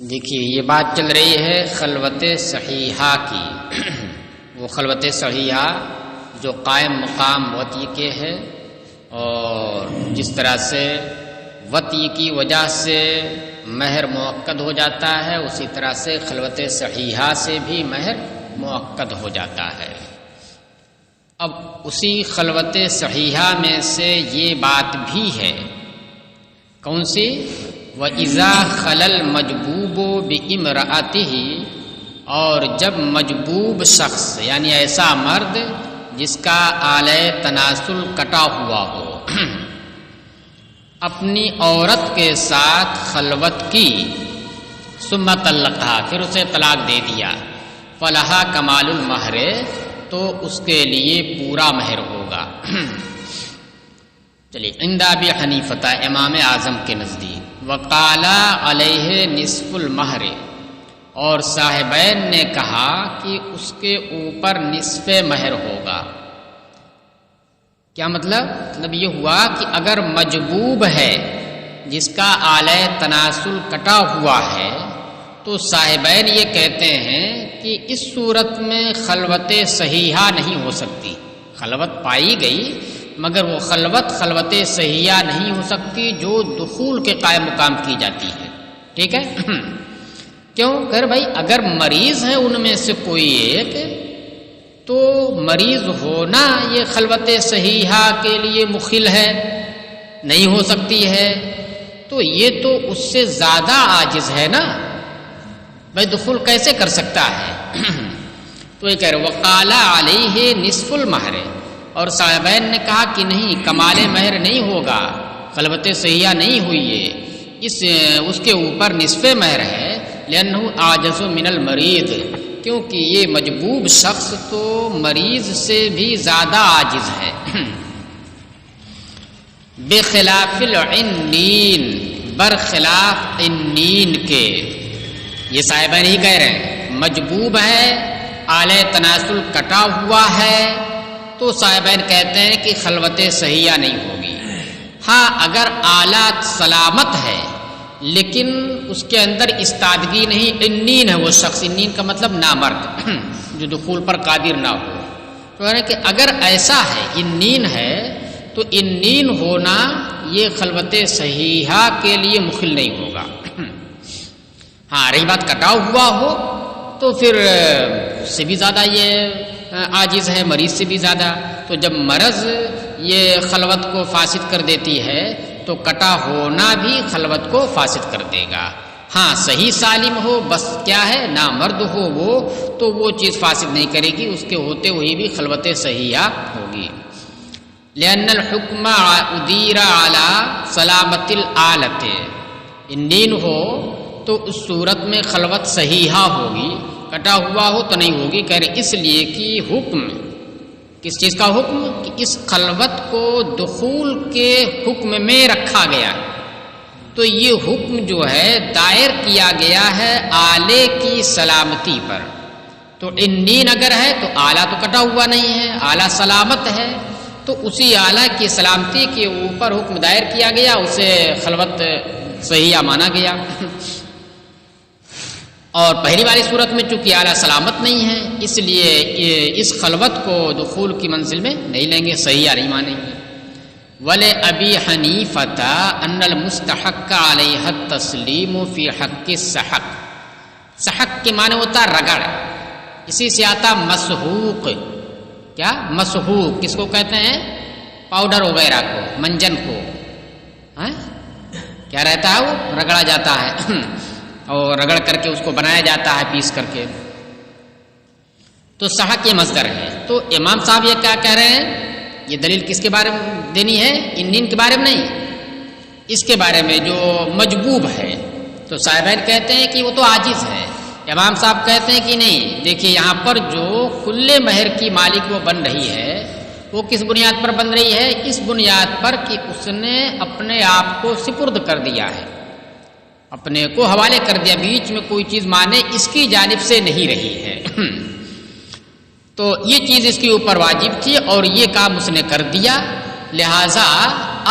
دیکھیے یہ بات چل رہی ہے خلوت صحیحہ کی وہ خلوت صحیحہ جو قائم مقام وطی کے ہے، اور جس طرح سے وطی کی وجہ سے مہر مؤکد ہو جاتا ہے، اسی طرح سے خلوت صحیحہ سے بھی مہر مؤکد ہو جاتا ہے۔ اب اسی خلوت صحیحہ میں سے یہ بات بھی ہے، کون سی؟ وَإِذَا خَلَى الْمَجْبُوبُ بِإِمْرَأَتِهِ، اور جب مجبوب شخص یعنی ایسا مرد جس کا آلہ تناسل کٹا ہوا ہو اپنی عورت کے ساتھ خلوت کی، ثم طلقها، پھر اسے طلاق دے دیا، فَلَهَا كَمَالُ الْمَهْرِ، تو اس کے لیے پورا مہر ہوگا۔ چلیے، عند ابی حنیفہ امام اعظم کے نزدیک، وقال علیہ نصف المہر، اور صاحبین نے کہا کہ اس کے اوپر نصف مہر ہوگا۔ کیا مطلب یہ ہوا کہ اگر مجبوب ہے جس کا آلہ تناسل کٹا ہوا ہے، تو صاحبین یہ کہتے ہیں کہ اس صورت میں خلوت صحیحہ نہیں ہو سکتی۔ خلوت پائی گئی مگر وہ خلوت صحیحہ نہیں ہو سکتی جو دخول کے قائم مقام کی جاتی ہے۔ ٹھیک ہے؟ کیوں؟ کہ بھائی اگر مریض ہے ان میں سے کوئی ایک، تو مریض ہونا یہ خلوت صحیحہ کے لیے مخل ہے، نہیں ہو سکتی ہے، تو یہ تو اس سے زیادہ عاجز ہے نا، بھائی دخول کیسے کر سکتا ہے؟ تو یہ کہہ رہے وقال علیہ نصف المہر، اور صاحبین نے کہا کہ نہیں، کمال مہر نہیں ہوگا، خلوت صحیحہ نہیں ہوئی ہے، اس کے اوپر نصف مہر ہے، لأنہ عاجز من المریض، کیونکہ یہ مجبوب شخص تو مریض سے بھی زیادہ عاجز ہے۔ بخلاف العنین، برخلاف عنین کے، یہ صاحبین ہی کہہ رہے ہیں مجبوب ہے، آلہ تناسل کٹا ہوا ہے، تو صاحبین کہتے ہیں کہ خلوت صحیحہ نہیں ہوگی۔ ہاں اگر آلات سلامت ہے لیکن اس کے اندر استادگی نہیں، عنین ہے وہ شخص، عنین کا مطلب نامرد جو دخول پر قادر نہ ہو، تو یعنی کہ اگر ایسا ہے، عنین ہے، تو عنین ہونا یہ خلوت صحیحہ کے لیے مخل نہیں ہوگا۔ ہاں رہی بات کٹا ہوا ہو تو پھر اس سے بھی زیادہ یہ عاجز ہے، مریض سے بھی زیادہ، تو جب مرض یہ خلوت کو فاسد کر دیتی ہے تو کٹا ہونا بھی خلوت کو فاسد کر دے گا۔ ہاں صحیح سالم ہو، بس کیا ہے، نامرد ہو وہ، تو وہ چیز فاسد نہیں کرے گی، اس کے ہوتے ہوئے بھی خلوت صحیحہ ہوگی۔ لأن الحکم ادیر علی سلامت الآلۃ، عنین ہو تو اس صورت میں خلوت صحیحہ ہوگی، کٹا ہوا ہو تو نہیں ہوگی، کہہ رہے اس لیے کہ حکم، کس چیز کا حکم؟ کہ اس خلوت کو دخول کے حکم میں رکھا گیا، تو یہ حکم جو ہے دائر کیا گیا ہے آلے کی سلامتی پر، تو عنین اگر ہے تو آلہ تو کٹا ہوا نہیں ہے، آلہ سلامت ہے، تو اسی آلہ کی سلامتی کے اوپر حکم دائر کیا گیا، اسے خلوت صحیحہ مانا گیا۔ اور پہلی والی صورت میں چونکہ آلہ سلامت نہیں ہے، اس لیے اس خلوت کو دخول کی منزل میں نہیں لیں گے، صحیحہ نہیں مانیں گے۔ وَلِأَبِي حَنِيفَةَ أَنَّ الْمُسْتَحَقَّ عَلَيْهَا التَّسْلِيمُ فِي حَقِّ السَّحَقِ، سحق کے معنی ہوتا رگڑ، اسی سے آتا مسحوق۔ کیا؟ مسحوق کس کو کہتے ہیں؟ پاؤڈر وغیرہ کو، منجن کو، کیا رہتا ہے وہ رگڑا جاتا ہے اور رگڑ کر کے اس کو بنایا جاتا ہے پیس کر کے، تو سحق یہ مصدر ہے۔ تو امام صاحب یہ کیا کہہ رہے ہیں؟ یہ دلیل کس کے بارے میں دینی ہے؟ عنین کے بارے میں نہیں، اس کے بارے میں جو مجبوب ہے، تو صاحبین کہتے ہیں کہ وہ تو عاجز ہے، امام صاحب کہتے ہیں کہ نہیں، دیکھیے یہاں پر جو کل مہر کی مالک وہ بن رہی ہے، وہ کس بنیاد پر بن رہی ہے؟ اس بنیاد پر کہ اس نے اپنے آپ کو سپرد کر دیا ہے، اپنے کو حوالے کر دیا، بیچ میں کوئی چیز مانے اس کی جانب سے نہیں رہی ہے، تو یہ چیز اس کے اوپر واجب تھی اور یہ کام اس نے کر دیا، لہذا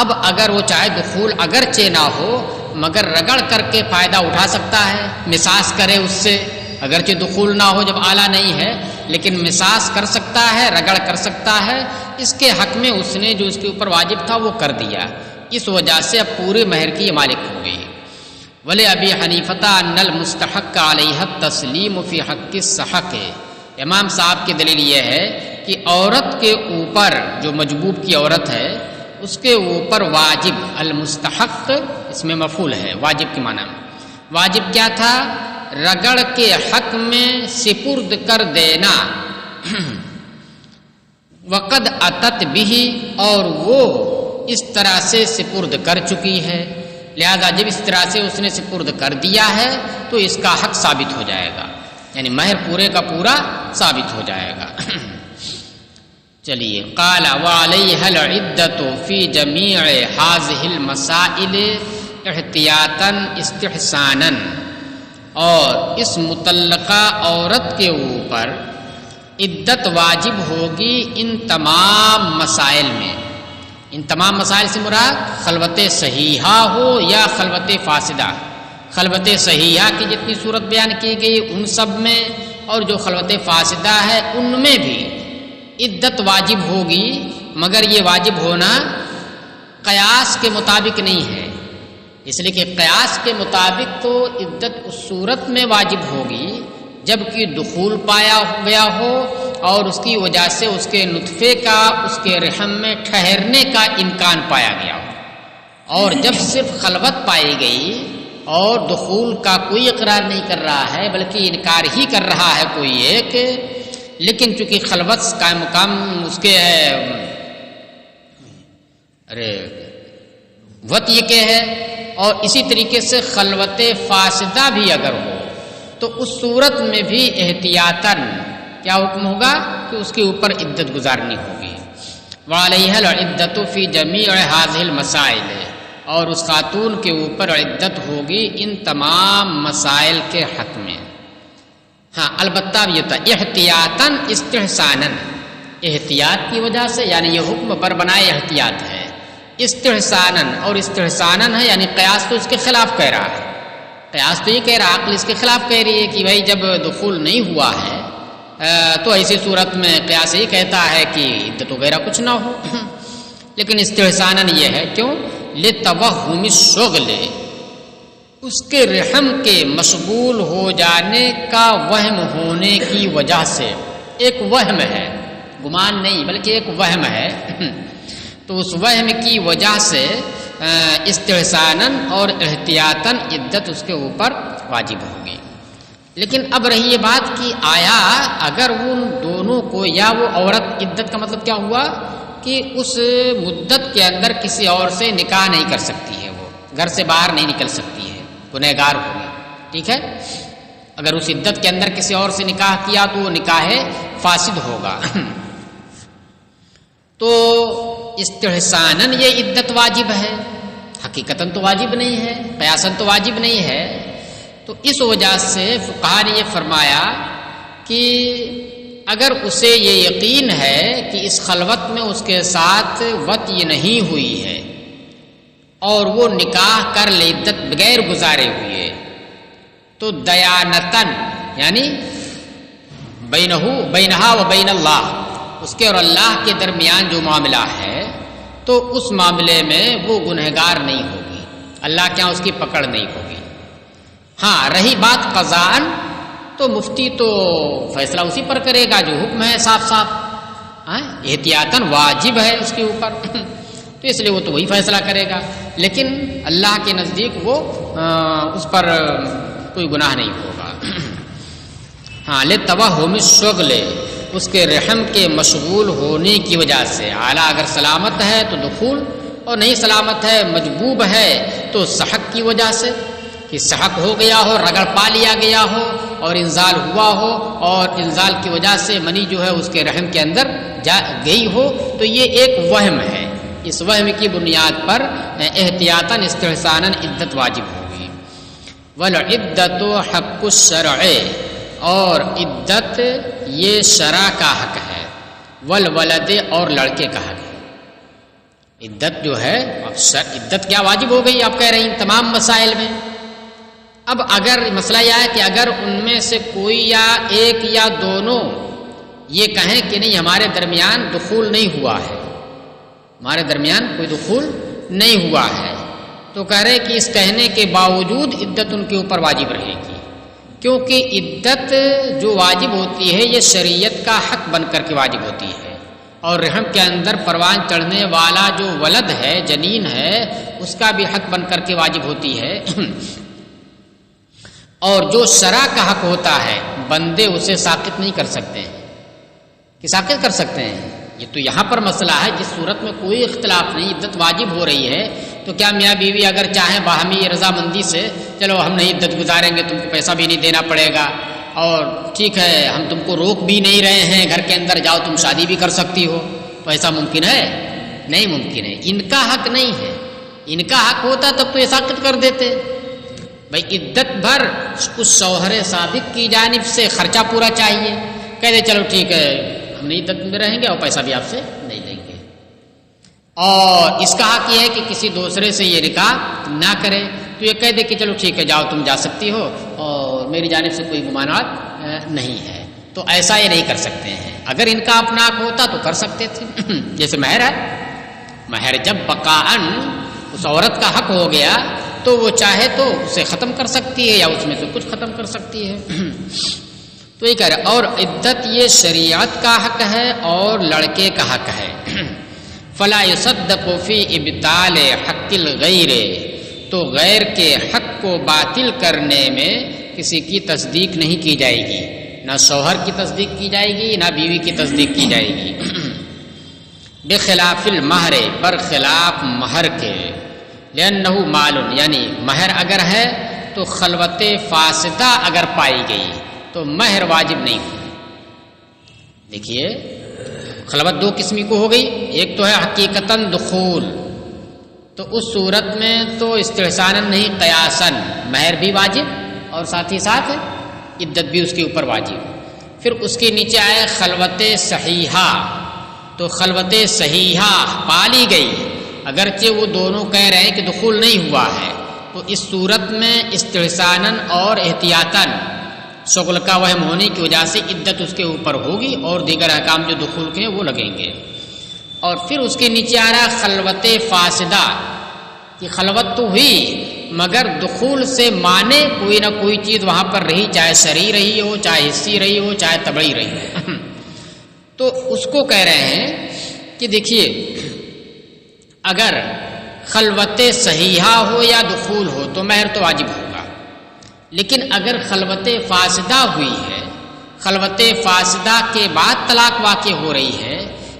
اب اگر وہ چاہے دخول اگرچہ نہ ہو مگر رگڑ کر کے فائدہ اٹھا سکتا ہے، مساس کرے اس سے، اگرچہ دخول نہ ہو جب آلہ نہیں ہے لیکن مساس کر سکتا ہے، رگڑ کر سکتا ہے، اس کے حق میں اس نے جو اس کے اوپر واجب تھا وہ کر دیا، اس وجہ سے اب پورے مہر کی مالک ہو گئی۔ ولی ابی حنیفہ ان المستحق علیہ التسلیم فی حق السحق، امام صاحب کی دلیل یہ ہے کہ عورت کے اوپر جو مجبوب کی عورت ہے اس کے اوپر واجب، المستحق اس میں مفعول ہے، واجب کے معنی میں واجب کیا تھا؟ رگڑ کے حق میں سپرد کر دینا، وقد اتت بھی، اور وہ اس طرح سے سپرد کر چکی ہے، لہذا جب اس طرح سے اس نے سپرد کر دیا ہے تو اس کا حق ثابت ہو جائے گا، یعنی مہر پورے کا پورا ثابت ہو جائے گا۔ چلیے، قال وعلیہ العدۃ فی جمیع ہذہ المسائل احتیاطا استحسانا، اور اس مطلقہ عورت کے اوپر عدت واجب ہوگی ان تمام مسائل میں۔ ان تمام مسائل سے مراد خلوت صحیحہ ہو یا خلوت فاسدہ، خلوت صحیحہ کی جتنی صورت بیان کی گئی ان سب میں، اور جو خلوت فاسدہ ہے ان میں بھی عدت واجب ہوگی، مگر یہ واجب ہونا قیاس کے مطابق نہیں ہے، اس لیے کہ قیاس کے مطابق تو عدت اس صورت میں واجب ہوگی جب کہ دخول پایا گیا ہو اور اس کی وجہ سے اس کے نطفے کا اس کے رحم میں ٹھہرنے کا امکان پایا گیا ہو، اور جب صرف خلوت پائی گئی اور دخول کا کوئی اقرار نہیں کر رہا ہے بلکہ انکار ہی کر رہا ہے کوئی ایک، لیکن چونکہ خلوت کا مقام اس کے ہے وط یہ کہ ہے، اور اسی طریقے سے خلوت فاسدہ بھی اگر ہو تو اس صورت میں بھی احتیاطاً کیا حکم ہوگا کہ اس کے اوپر عدت گزارنی ہوگی۔ وعلیہ العدۃ فی جمیع ہذہ المسائل، اور اس خاتون کے اوپر عدت ہوگی ان تمام مسائل کے حق میں۔ ہاں البتہ یہ تھا احتیاطاً استحساناً، احتیاط کی وجہ سے، یعنی یہ حکم پر بنائے احتیاط ہے، استحساناً، اور استحساناً ہے یعنی قیاس تو اس کے خلاف کہہ رہا ہے، قیاس تو یہ کہہ رہا، عقل اس کے خلاف کہہ رہی ہے کہ بھائی جب دخول نہیں ہوا ہے تو ایسی صورت میں قیاس ہی کہتا ہے کہ عدت وغیرہ کچھ نہ ہو، لیکن استحساناً یہ ہے کیوں؟ لتوہم الشغل، اس کے رحم کے مشغول ہو جانے کا وہم ہونے کی وجہ سے، ایک وہم ہے، گمان نہیں بلکہ ایک وہم ہے، تو اس وہم کی وجہ سے استحساناً اور احتیاطاً عدت اس کے اوپر واجب ہوگی۔ لیکن اب رہی یہ بات کہ آیا اگر ان دونوں کو، یا وہ عورت، عدت کا مطلب کیا ہوا کہ اس مدت کے اندر کسی اور سے نکاح نہیں کر سکتی ہے، وہ گھر سے باہر نہیں نکل سکتی ہے، گنہگار ہوگی، ٹھیک ہے، اگر اس عدت کے اندر کسی اور سے نکاح کیا تو وہ نکاح فاسد ہوگا۔ تو استحساناً یہ عدت واجب ہے، حقیقتاً تو واجب نہیں ہے، قیاساً تو واجب نہیں ہے، تو اس وجہ سے فقہا نے یہ فرمایا کہ اگر اسے یہ یقین ہے کہ اس خلوت میں اس کے ساتھ وطء نہیں ہوئی ہے اور وہ نکاح کر لے عدت بغیر گزارے ہوئے، تو دیانتاً یعنی بینہا و بین اللہ، اس کے اور اللہ کے درمیان جو معاملہ ہے تو اس معاملے میں وہ گنہگار نہیں ہوگی، اللہ کے یہاں اس کی پکڑ نہیں ہوگی۔ ہاں رہی بات قضاءً، تو مفتی تو فیصلہ اسی پر کرے گا جو حکم ہے صاف صاف، احتیاطاً واجب ہے اس کے اوپر، تو اس لیے وہ تو وہی فیصلہ کرے گا، لیکن اللہ کے نزدیک وہ اس پر کوئی گناہ نہیں ہوگا۔ ہاں لتوہم الشغل، اس کے رحم کے مشغول ہونے کی وجہ سے، اعلیٰ اگر سلامت ہے تو دخول، اور نہیں سلامت ہے مجبوب ہے تو سحق کی وجہ سے، کہ سحق ہو گیا ہو، رگڑ پا لیا گیا ہو اور انزال ہوا ہو، اور انزال کی وجہ سے منی جو ہے اس کے رحم کے اندر جا گئی ہو، تو یہ ایک وہم ہے، اس وہم کی بنیاد پر احتیاطاً استحساناً عدت واجب ہوگی۔ والعدۃ حق الشرع، اور عدت یہ شرع کا حق ہے، والولد، اور لڑکے کا حق ہے۔ عدت جو ہے، عدت کیا واجب ہو گئی آپ کہہ رہی ہیں تمام مسائل میں۔ اب اگر مسئلہ یہ ہے کہ اگر ان میں سے کوئی یا ایک یا دونوں یہ کہیں کہ نہیں ہمارے درمیان دخول نہیں ہوا ہے، ہمارے درمیان کوئی دخول نہیں ہوا ہے، تو کہہ رہے کہ اس کہنے کے باوجود عدت ان کے اوپر واجب رہے گی، کیونکہ عدت جو واجب ہوتی ہے یہ شریعت کا حق بن کر کے واجب ہوتی ہے، اور رحم کے اندر پروان چڑھنے والا جو ولد ہے، جنین ہے، اس کا بھی حق بن کر کے واجب ہوتی ہے۔ اور جو شرع کا حق ہوتا ہے بندے اسے ساقط نہیں کر سکتے ہیں، کہ ساقط کر سکتے ہیں؟ یہ تو یہاں پر مسئلہ ہے جس صورت میں کوئی اختلاف نہیں، عدت واجب ہو رہی ہے، تو کیا میاں بیوی اگر چاہیں باہمی رضامندی سے چلو ہم نہیں عدت گزاریں گے، تم کو پیسہ بھی نہیں دینا پڑے گا، اور ٹھیک ہے ہم تم کو روک بھی نہیں رہے ہیں، گھر کے اندر جاؤ تم شادی بھی کر سکتی ہو، تو ایسا ممکن ہے؟ نہیں ممکن ہے، ان کا حق نہیں ہے، ان کا حق ہوتا تب تو یہ ساقط کر دیتے۔ بھائی عدت بھر اس شوہر سابق کی جانب سے خرچہ پورا چاہیے، کہہ دے چلو ٹھیک ہے ہم نہیں عدت میں رہیں گے اور پیسہ بھی آپ سے نہیں لیں گے، اور اس کا حق یہ ہے کہ کسی دوسرے سے یہ نکاح نہ کرے، تو یہ کہہ دے کہ چلو ٹھیک ہے جاؤ تم جا سکتی ہو اور میری جانب سے کوئی ممانعت نہیں ہے، تو ایسا یہ نہیں کر سکتے ہیں۔ اگر ان کا اپنا حق ہوتا تو کر سکتے تھے، جیسے مہر ہے، مہر جب بقاءً اس عورت کا حق ہو گیا تو وہ چاہے تو اسے ختم کر سکتی ہے یا اس میں سے کچھ ختم کر سکتی ہے۔ تو یہ کہہ رہے اور عدت یہ شریعت کا حق ہے اور لڑکے کا حق ہے۔ فلا يصدق فی ابطال حق الغیر، تو غیر کے حق کو باطل کرنے میں کسی کی تصدیق نہیں کی جائے گی، نہ شوہر کی تصدیق کی جائے گی نہ بیوی کی تصدیق کی جائے گی۔ بخلاف المہر، برخلاف مہر کے، لأنہ مال، یعنی مہر اگر ہے تو خلوت فاسدہ اگر پائی گئی تو مہر واجب نہیں ہوگی۔ دیکھیے خلوت دو قسمی کو ہو گئی، ایک تو ہے حقیقتاً دخول، تو اس صورت میں تو استحساناً نہیں قیاساً مہر بھی واجب اور ساتھ ہی ساتھ عدت بھی اس کے اوپر واجب۔ پھر اس کے نیچے آئے خلوت صحیحہ، تو خلوت صحیحہ پالی گئی اگرچہ وہ دونوں کہہ رہے ہیں کہ دخول نہیں ہوا ہے، تو اس صورت میں استحساناً اور احتیاطاً شغل کا وہم ہونے کی وجہ سے عدت اس کے اوپر ہوگی اور دیگر احکام جو دخول کے ہیں وہ لگیں گے۔ اور پھر اس کے نیچے آ رہا خلوت فاسدہ، کہ خلوت تو ہوئی مگر دخول سے مانے کوئی نہ کوئی چیز وہاں پر رہی، چاہے شرعی رہی ہو، چاہے حسی رہی ہو، چاہے طبعی رہی ہو۔ تو اس کو کہہ رہے ہیں کہ دیکھیے اگر خلوت صحیحہ ہو یا دخول ہو تو مہر تو واجب ہوگا، لیکن اگر خلوت فاسدہ ہوئی ہے، خلوت فاسدہ کے بعد طلاق واقع ہو رہی ہے،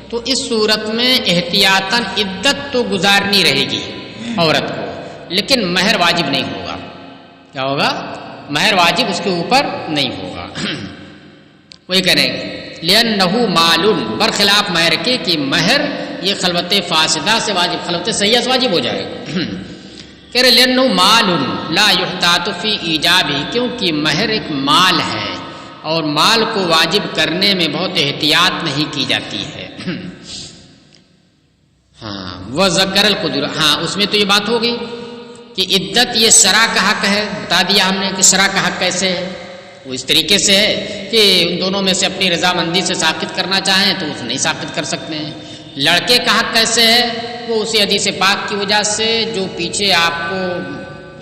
تو اس صورت میں احتیاطاً عدت تو گزارنی رہے گی عورت کو، لیکن مہر واجب نہیں ہوگا۔ کیا ہوگا؟ مہر واجب اس کے اوپر نہیں ہوگا۔ وہی کہہ رہے ہیں لِأَنَّهُ مَالٌ، برخلاف مہر کے کہ مہر یہ خلوت فاسدہ سے واجب، خلوت صحیحہ سے واجب ہو جائے گا۔ کہہ رہے لِأَنَّهُ مَالٌ لَا يُحْتَاطُ فِي إِيجَابِهِ، کیونکہ مہر ایک مال ہے اور مال کو واجب کرنے میں بہت احتیاط نہیں کی جاتی ہے۔ ہاں وَذَكَرَ الْقُدُورَ، ہاں اس میں تو یہ بات ہو گئی کہ عدت یہ شرع کا حق ہے، بتا دیا ہم نے کہ شرع کا حق کیسے ہے، وہ اس طریقے سے ہے کہ ان دونوں میں سے اپنی رضامندی سے ساقط کرنا چاہیں تو اسے نہیں ساقط کر سکتے ہیں۔ لڑکے کا حق کیسے ہے، وہ اسی حدیث پاک کی وجہ سے جو پیچھے آپ کو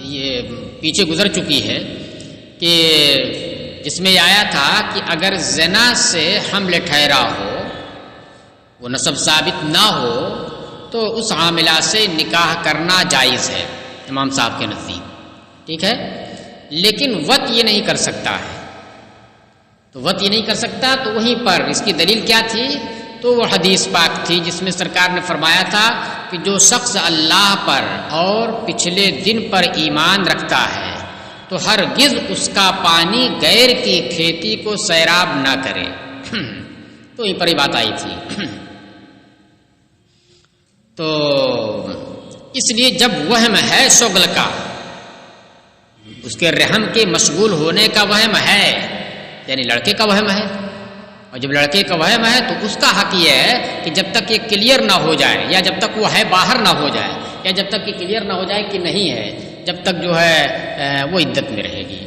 یہ پیچھے گزر چکی ہے کہ جس میں آیا تھا کہ اگر زنا سے حمل ٹھہرا ہو، وہ نسب ثابت نہ ہو، تو اس حاملہ سے نکاح کرنا جائز ہے امام صاحب کے نزدیک، ٹھیک ہے، لیکن وط یہ نہیں کر سکتا ہے، تو وط یہ نہیں کر سکتا، تو وہیں پر اس کی دلیل کیا تھی، تو وہ حدیث پاک تھی جس میں سرکار نے فرمایا تھا کہ جو شخص اللہ پر اور پچھلے دن پر ایمان رکھتا ہے تو ہرگز اس کا پانی غیر کی کھیتی کو سیراب نہ کرے۔ تو یہیں پر ہی بات آئی تھی۔ تو اس لیے جب وہم ہے شغل کا، اس کے رحم کے مشغول ہونے کا وہم ہے، یعنی لڑکے کا وہم ہے، اور اور جب لڑکے کا وہم ہے تو اس کا حق یہ ہے کہ جب تک یہ کلیئر نہ ہو جائے، یا جب تک وہ ہے باہر نہ ہو جائے، یا جب تک یہ کلیئر نہ ہو جائے کہ نہیں ہے، جب تک جو ہے وہ عدت میں رہے گی۔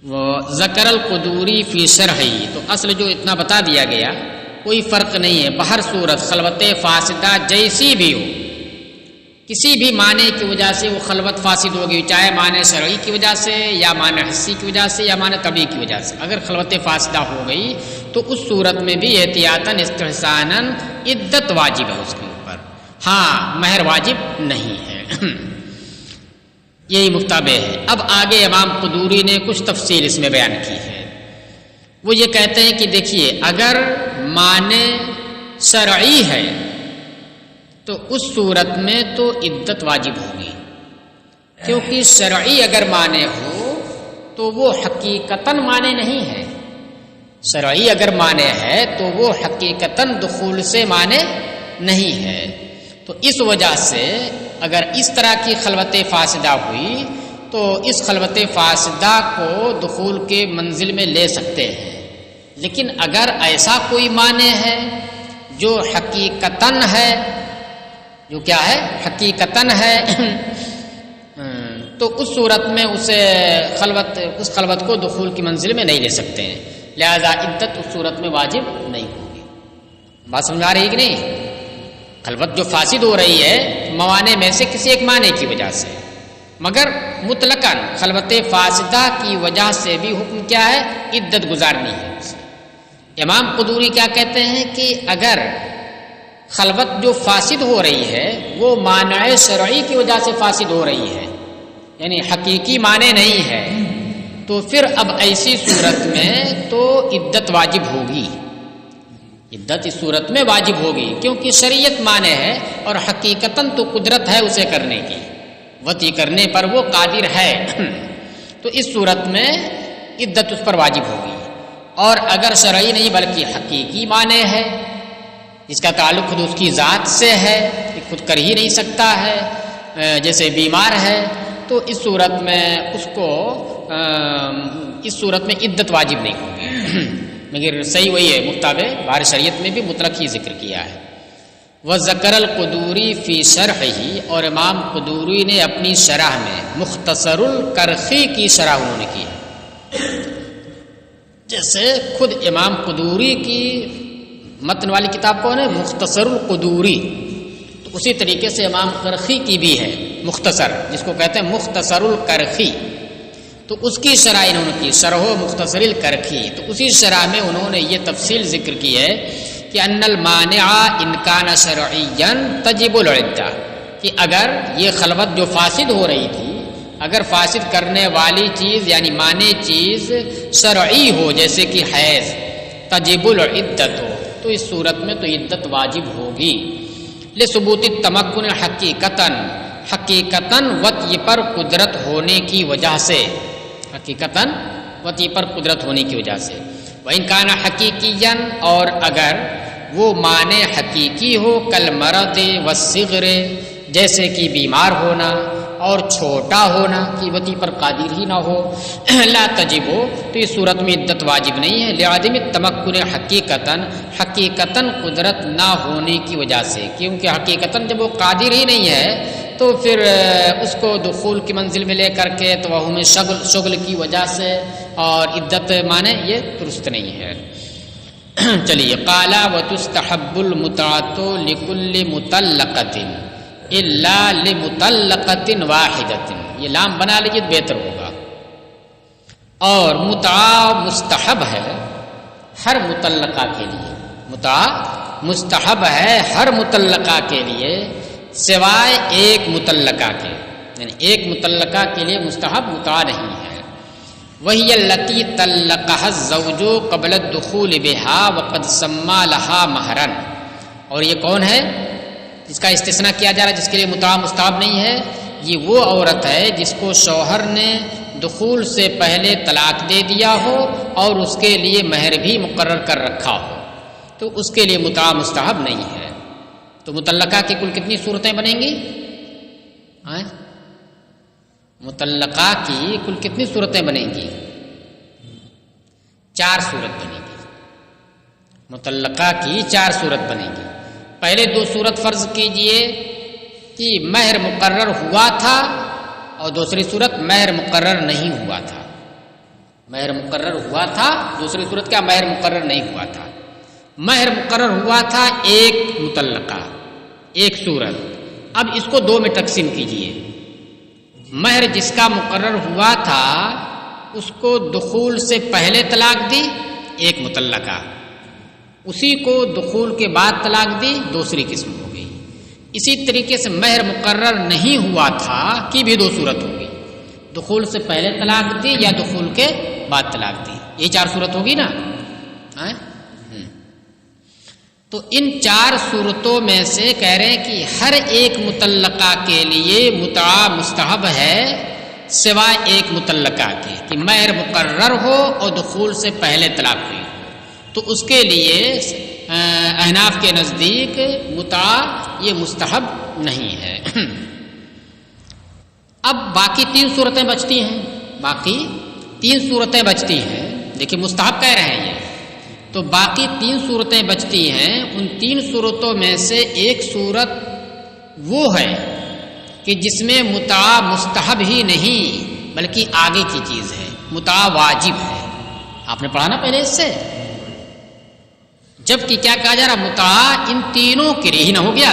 وہ ذکر القدوری فی شرحی، تو اصل جو اتنا بتا دیا گیا کوئی فرق نہیں ہے، بہر صورت خلوت فاسدہ جیسی بھی ہو، کسی بھی معنی کی وجہ سے وہ خلوت فاسد ہوگی، چاہے معنی شرعی کی وجہ سے یا معنی حسی کی وجہ سے یا معنی طبعی کی وجہ سے، اگر خلوت فاسدہ ہو گئی تو اس صورت میں بھی احتیاطاً استحساناً عدت واجب ہے اس کے اوپر، ہاں مہر واجب نہیں ہے۔ یہی مفتابع ہے۔ اب آگے امام قدوری نے کچھ تفصیل اس میں بیان کی ہے، وہ یہ کہتے ہیں کہ دیکھیے اگر معنی شرعی ہے تو اس صورت میں تو عدت واجب ہوگی، کیونکہ شرعی اگر معنی ہو تو وہ حقیقتاً معنی نہیں ہے، شرعی اگر معنی ہے تو وہ حقیقتاً دخول سے معنی نہیں ہے، تو اس وجہ سے اگر اس طرح کی خلوت فاسدہ ہوئی تو اس خلوت فاسدہ کو دخول کے منزل میں لے سکتے ہیں، لیکن اگر ایسا کوئی معنی ہے جو حقیقتاً ہے، جو کیا ہے حقیقتاً ہے تو اس صورت میں اس خلوت کو دخول کی منزل میں نہیں لے سکتے ہیں، لہذا عدت اس صورت میں واجب نہیں ہوگی۔ بات سمجھ آ رہی کہ نہیں؟ خلوت جو فاسد ہو رہی ہے موانع میں سے کسی ایک معنی کی وجہ سے، مگر مطلقاً خلوت فاسدہ کی وجہ سے بھی حکم کیا ہے؟ عدت گزارنی ہے۔ امام قدوری کیا کہتے ہیں کہ اگر خلوت جو فاسد ہو رہی ہے وہ مانع شرعی کی وجہ سے فاسد ہو رہی ہے، یعنی حقیقی معنی نہیں ہے، تو پھر اب ایسی صورت میں تو عدت واجب ہوگی، عدت اس صورت میں واجب ہوگی، کیونکہ شریعت معنی ہے اور حقیقتاً تو قدرت ہے اسے کرنے کی، وطی کرنے پر وہ قادر ہے، تو اس صورت میں عدت اس پر واجب ہوگی۔ اور اگر شرعی نہیں بلکہ حقیقی معنی ہے جس کا تعلق خود اس کی ذات سے ہے کہ خود کر ہی نہیں سکتا ہے، جیسے بیمار ہے، تو اس صورت میں اس کو اس صورت میں عدت واجب نہیں ہوگی، مگر صحیح وہی ہے مطابق بہر شریعت میں بھی مطلق ہی ذکر کیا ہے۔ وذکر القدوری فی شرحہ، اور امام قدوری نے اپنی شرح میں مختصر الکرخی کی شرح انہوں نے کی ہے، جیسے خود امام قدوری کی متن والی کتاب کون ہے؟ مختصر القدوری، تو اسی طریقے سے امام کرخی کی بھی ہے مختصر، جس کو کہتے ہیں مختصر الکرخی، تو اس کی شرح انہوں نے کی، شرح مختصر الکرخی، تو اسی شرح میں انہوں نے یہ تفصیل ذکر کی ہے کہ ان المانع ان کان شرعیا تجب العدہ، کہ اگر یہ خلوت جو فاسد ہو رہی تھی، اگر فاسد کرنے والی چیز یعنی معنی چیز شرعی ہو جیسے کہ حیض، تجب العدت ہو، تو اس صورت میں تو عدت واجب ہوگی، لثبوت التمکن حقیقتاً وطی پر قدرت ہونے کی وجہ سے، حقیقتاً وطی پر قدرت ہونے کی وجہ سے، وَإِنْ كَانَ حَقِيقِيًّا، اور اگر وہ معنی حقیقی ہو، کالمرض والصغر، جیسے کہ بیمار ہونا اور چھوٹا ہونا کہ وطی پر قادر ہی نہ ہو، لا تجب ہو، تو اس صورت میں عدت واجب نہیں ہے، لعدم التمکن حقیقتاً قدرت نہ ہونے کی وجہ سے، کیونکہ حقیقتاً جب وہ قادر ہی نہیں ہے تو پھر اس کو دخول کی منزل میں لے کر کے توہم شغل کی وجہ سے اور عدت مانے یہ درست نہیں ہے۔ چلیے، قال وتستحب المتعۃ لكل مطلقۃ الا لمطلقۃ واحدۃ، یہ لام بنا لیجیے بہتر ہوگا، اور متعہ مستحب ہے ہر مطلقہ کے لیے، متعہ مستحب ہے ہر مطلقہ کے لیے سوائے ایک مطلقہ کے، یعنی ایک مطلقہ کے لیے مستحب متعہ نہیں ہے۔ وہی التی طلقها الزوج قبل الدخول بها وقد سمى لها مہرا، اور یہ کون ہے جس کا استثناء کیا جا رہا ہے، جس کے لیے متعہ مستحب نہیں ہے؟ یہ وہ عورت ہے جس کو شوہر نے دخول سے پہلے طلاق دے دیا ہو اور اس کے لیے مہر بھی مقرر کر رکھا ہو، تو اس کے لیے متعہ مستحب نہیں ہے۔ تو مطلقہ کی کل کتنی صورتیں بنیں گی؟ مطلقہ کی کل کتنی صورتیں بنیں گی؟ 4 صورت بنے گی، مطلقہ کی 4 صورت بنے گی. پہلے 2 صورت فرض کیجئے کہ مہر مقرر ہوا تھا اور دوسری صورت مہر مقرر نہیں ہوا تھا. مہر مقرر ہوا تھا، دوسری صورت کیا مہر مقرر نہیں ہوا تھا. مہر مقرر ہوا تھا ایک مطلقہ، ایک صورت. اب اس کو 2 میں تقسیم کیجئے. مہر جس کا مقرر ہوا تھا اس کو دخول سے پہلے طلاق دی، ایک مطلقہ. اسی کو دخول کے بعد طلاق دی، دوسری قسم ہو گئی. اسی طریقے سے مہر مقرر نہیں ہوا تھا کی بھی 2 صورت ہوگی. دخول سے پہلے طلاق دی یا دخول کے بعد طلاق دی. یہ 4 صورت ہوگی نا. تو ان 4 صورتوں میں سے کہہ رہے ہیں کہ ہر ایک مطلقہ کے لیے متعا مستحب ہے سوائے ایک مطلقہ کے کہ مہر مقرر ہو اور دخول سے پہلے طلاق ہوئی. تو اس کے لیے احناف کے نزدیک متعا یہ مستحب نہیں ہے. اب باقی 3 صورتیں بچتی ہیں. باقی 3 صورتیں بچتی ہیں. دیکھیے مستحب کہہ رہے ہیں یہ، تو باقی 3 صورتیں بچتی ہیں. ان 3 صورتوں میں سے ایک صورت وہ ہے کہ جس میں متعا مستحب ہی نہیں بلکہ آگے کی چیز ہے، متعا واجب ہے. آپ نے پڑھا نا پہلے اس سے. جبکہ کیا کہا جا رہا، متعا ان تینوں کے لیے ہی نہ ہو گیا.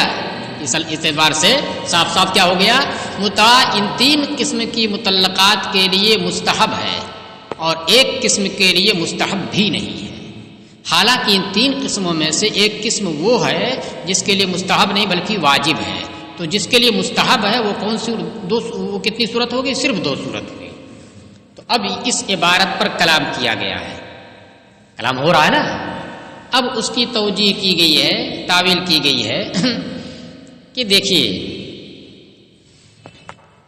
اس اعتبار سے صاف صاف کیا ہو گیا، متعا ان 3 قسم کی مطلقات کے لیے مستحب ہے اور ایک قسم کے لیے مستحب بھی نہیں ہے. حالانکہ ان 3 قسموں میں سے ایک قسم وہ ہے جس کے لیے مستحب نہیں بلکہ واجب ہے. تو جس کے لیے مستحب ہے وہ کون سی وہ کتنی صورت ہوگی؟ صرف 2 صورت ہوگی. تو اب اس عبارت پر کلام کیا گیا ہے، کلام ہو رہا ہے نا. اب اس کی توجیہ کی گئی ہے، تعویل کی گئی ہے کہ دیکھیے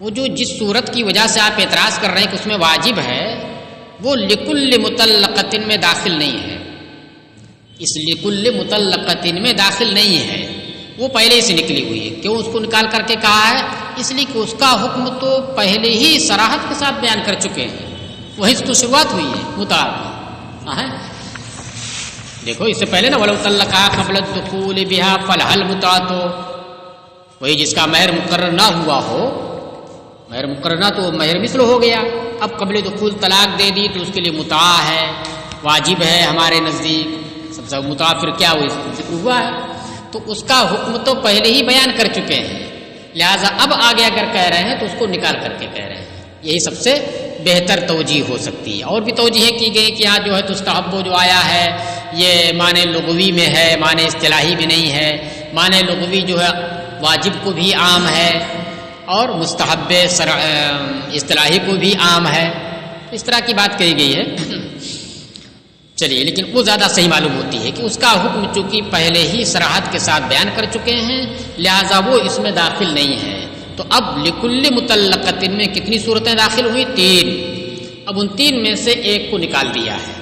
وہ جو جس صورت کی وجہ سے آپ اعتراض کر رہے ہیں کہ اس میں واجب ہے وہ لکل مطلقتن میں داخل نہیں ہے. اس لکل مطلقتن میں داخل نہیں ہے، وہ پہلے سے نکلی ہوئی ہے. کیوں اس کو نکال کر کے کہا ہے؟ اس لیے کہ اس کا حکم تو پہلے ہی صراحت کے ساتھ بیان کر چکے ہیں. وہی تو شروعات ہوئی ہے متعا کی. دیکھو اس سے پہلے نا وَلَوْ طَلَّقَهَا قَبْلَ الدُّخُولِ بِهَا فَلَهَا الْمُتْعَةُ، وہی جس کا مہر مقرر نہ ہوا ہو، مہر مقرر نہ تو مہر مثل ہو گیا. اب قبل دخول طلاق دے دی تو اس کے لیے متعا ہے، واجب ہے ہمارے نزدیک. سب متعا پھر کیا ہوئی ذکر ہوا ہے، تو اس کا حکم تو پہلے ہی بیان کر چکے ہیں. لہذا اب آگے اگر کہہ رہے ہیں تو اس کو نکال کر کے کہہ رہے ہیں. یہی سب سے بہتر توجیہ ہو سکتی ہے. اور بھی توجیہ کی گئی کہ یہاں جو ہے تستحب جو آیا ہے یہ معنی لغوی میں ہے، معنی اصطلاحی میں نہیں ہے. معنی لغوی جو ہے واجب کو بھی عام ہے اور مستحب اصطلاحی کو بھی عام ہے. اس طرح کی بات کہی گئی ہے. چلیے، لیکن وہ زیادہ صحیح معلوم ہوتی ہے کہ اس کا حکم چونکہ پہلے ہی صراحت کے ساتھ بیان کر چکے ہیں لہذا وہ اس میں داخل نہیں ہے. تو اب لکل مطلقتن میں کتنی صورتیں داخل ہوئی؟ 3. اب ان 3 میں سے ایک کو نکال دیا ہے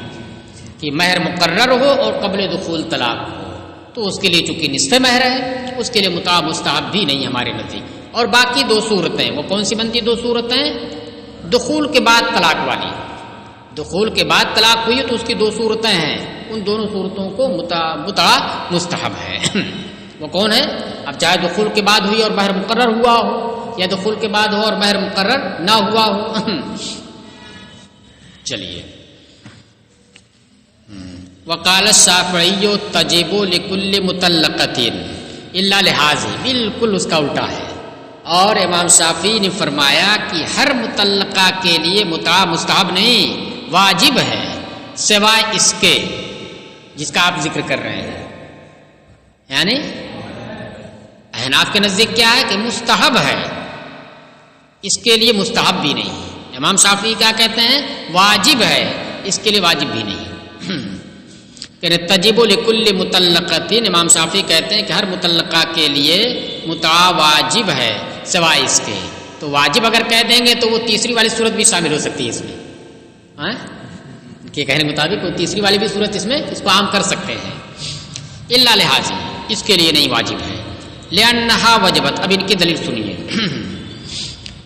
کہ مہر مقرر ہو اور قبل دخول طلاق ہو. تو اس کے لیے چونکہ نصف مہر ہے اس کے لیے متعا مستحب بھی نہیں ہمارے نزدیک. اور باقی 2 صورتیں وہ کون سی بنتی؟ 2 صورتیں دخول کے بعد طلاق والی. دخول کے بعد طلاق ہوئی تو اس کی 2 صورتیں ہیں. ان دونوں صورتوں کو متعا مستحب ہے. وہ کون ہے؟ اب چاہے دخول کے بعد ہوئی اور مہر مقرر ہوا ہو یا دخول کے بعد ہو اور مہر مقرر نہ ہوا ہو. چلیے، وقال الشافعی تجب لکل مطلقۃ الا لہذا، بالکل اس کا الٹا ہے. اور امام شافعی نے فرمایا کہ ہر مطلقہ کے لیے متعا مستحب نہیں واجب ہے سوائے اس کے جس کا آپ ذکر کر رہے ہیں. یعنی احناف کے نزدیک کیا ہے کہ مستحب ہے، اس کے لیے مستحب بھی نہیں. امام شافعی کیا کہتے ہیں؟ واجب ہے، اس کے لیے واجب بھی نہیں. کہ تجب لکل مطلقۃ، امام شافعی کہتے ہیں کہ ہر مطلقہ کے لیے متعا واجب ہے سوائے اس کے. تو واجب اگر کہہ دیں گے تو وہ تیسری والی صورت بھی شامل ہو سکتی ہے اس میں. کہ کہنے مطابق وہ تیسری والی بھی صورت اس میں اس کو عام کر سکتے ہیں. الا لہذا، اس کے لیے نہیں واجب ہے. لأنہا وجبت، اب ان کی دلیل سنیے.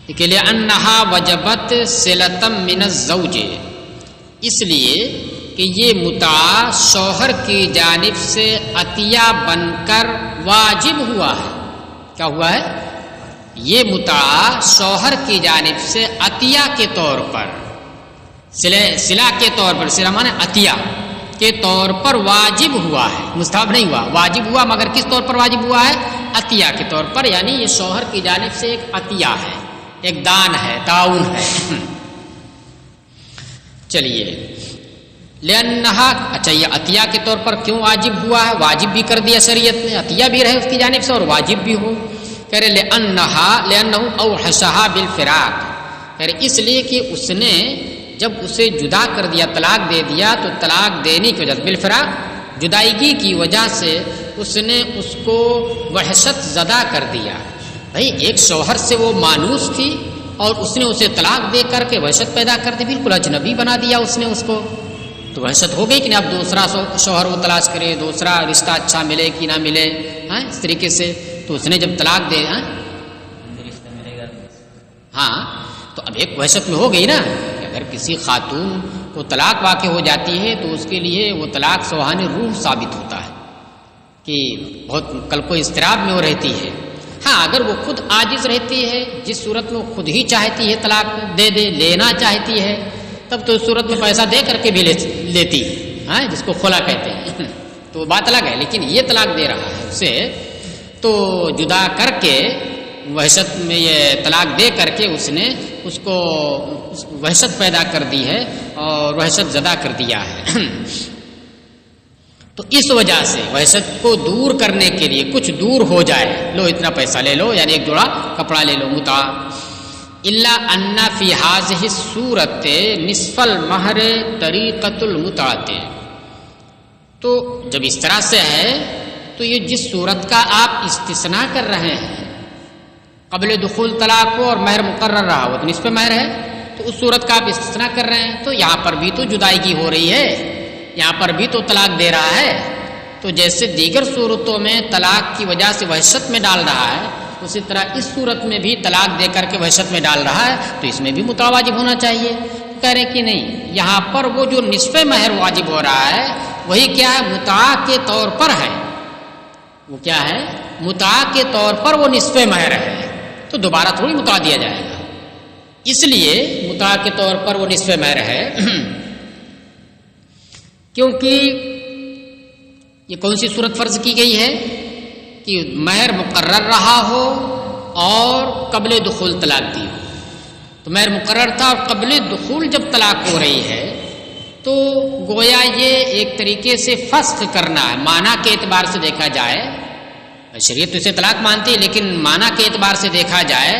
کہ لأنہا وجبت صلۃ من الزوج، اس لیے کہ یہ متاع شوہر کی جانب سے عطیہ بن کر واجب ہوا ہے. کیا ہوا ہے؟ یہ متاع شوہر کی جانب سے عطیہ کے طور پر، صلہ کے طور پر، صلہ مانے عطیہ کے طور پر واجب ہوا ہے، مستحب نہیں ہوا، واجب ہوا. مگر کس طور پر واجب ہوا ہے؟ عطیہ کے طور پر، یعنی یہ شوہر کی جانب سے ایک عطیہ ہے، ایک دان ہے، تعاون ہے. چلیے، لأنہا، اچھا یہ عطیہ کے طور پر کیوں واجب ہوا ہے؟ واجب بھی کر دیا شریعت نے، عطیہ بھی رہے اس کی جانب سے اور واجب بھی ہو. کہہ رہے لأنہ اوحشہا بالفراق، کہہ رہے اس لیے کہ اس نے جب اسے جدا کر دیا، طلاق دے دیا، تو طلاق دینے کی وجہ سے، بالفراق جدائیگی کی وجہ سے اس نے اس کو وحشت زدہ کر دیا. بھائی ایک شوہر سے وہ مانوس تھی اور اس نے اسے طلاق دے کر کے وحشت پیدا کر دی، بالکل اجنبی بنا دیا اس نے اس کو، تو وحشت ہو گئی کہ نہیں. اب دوسرا شوہر وہ تلاش کرے، دوسرا رشتہ اچھا ملے کہ نہ ملے، اس طریقے سے. تو اس نے جب طلاق دے، ہاں تو اب ایک وحشت میں ہو گئی نا کہ اگر کسی خاتون کو طلاق واقع ہو جاتی ہے تو اس کے لیے وہ طلاق سوہان روح ثابت ہوتا ہے کہ بہت کل کو اضطراب میں وہ رہتی ہے. ہاں اگر وہ خود عاجز رہتی ہے، جس صورت میں وہ خود ہی چاہتی ہے طلاق دے لینا چاہتی ہے، تب تو اس صورت میں پیسہ دے کر کے بھی لیتی ہے، جس کو خلا کہتے ہیں، تو وہ بات الگ ہے. لیکن یہ طلاق دے رہا ہے اسے، تو جدا کر کے وحشت میں یہ طلاق دے کر کے اس نے اس کو وحشت پیدا کر دی ہے اور وحشت زدہ کر دیا ہے. تو اس وجہ سے وحشت کو دور کرنے کے لیے کچھ دور ہو جائے، لو اتنا پیسہ لے لو، یعنی ایک جوڑا کپڑا لے لو، متاع. الا ان فی ہذہ الصورت نصف المہر طریقۃ المتعۃ. تو جب اس طرح سے ہے تو یہ جس صورت کا آپ استثناء کر رہے ہیں، قبل دخول طلاق ہو اور مہر مقرر رہا ہو تو نصف مہر ہے، تو اس صورت کا آپ استثناء کر رہے ہیں. تو یہاں پر بھی تو جدائیگی ہو رہی ہے، یہاں پر بھی تو طلاق دے رہا ہے. تو جیسے دیگر صورتوں میں طلاق کی وجہ سے وحشت میں ڈال رہا ہے، اسی طرح اس صورت میں بھی طلاق دے کر کے وحشت میں ڈال رہا ہے، تو اس میں بھی متاع واجب ہونا چاہیے. کہہ رہے کہ نہیں، یہاں پر وہ جو نصف مہر واجب ہو رہا ہے وہی کیا ہے؟ متاع کے طور پر ہے. وہ کیا ہے؟ متاع کے طور پر وہ نصف مہر ہے، تو دوبارہ تھوڑی متاع دیا جائے گا. اس لیے متاع کے طور پر وہ نصف مہر ہے. کیونکہ یہ کون سی صورت فرض کی گئی ہے کہ مہر مقرر رہا ہو اور قبل دخول طلاق دی ہو. تو مہر مقرر تھا اور قبل دخول جب طلاق ہو رہی ہے تو گویا یہ ایک طریقے سے فسخ کرنا ہے. معنی کے اعتبار سے دیکھا جائے، شریعت تو اسے طلاق مانتی ہے، لیکن معنی کے اعتبار سے دیکھا جائے